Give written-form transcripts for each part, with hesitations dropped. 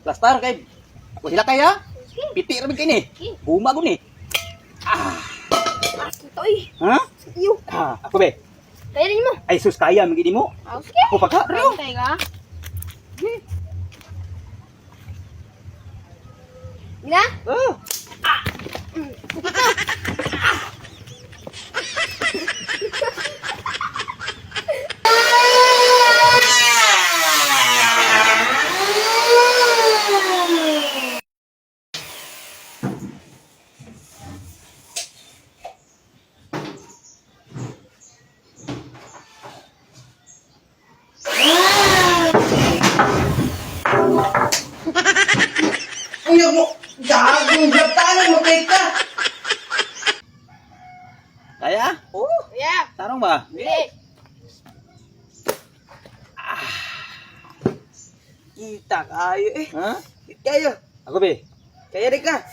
Plastar kay. Ako sila kaya. Piti ra kay ni. Buma ko ni. Ito eh. Ha? Iyo. Ako be. Kaya rin mo. Ay sus kaya migi mo. Sige. Ako pagka. Rio. Pantay ka. Gina? Oh. Uyog mo! Gagong jabtanan mo kay ka! Kaya? Oh. Yeah. Tarong ba? Hindi. Kita kayo eh. Ha? Kayo. Ako be. Kaya rin ka.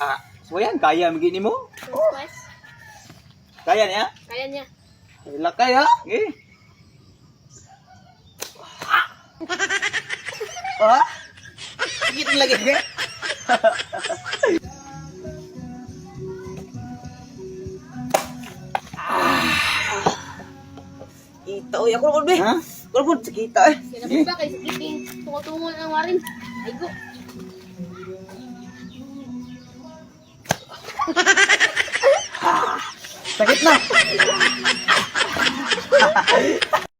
So yan kaya migi mo. Pues, Kaya niya? kaya niya. Wala kaya. Eh. Ha? Sige lagi ka. Kita uy ako be. Ha? Kulbod sa kita eh. Kaya ba kay sakiting tungo-tungo ng warin. Aygo. Sakit na.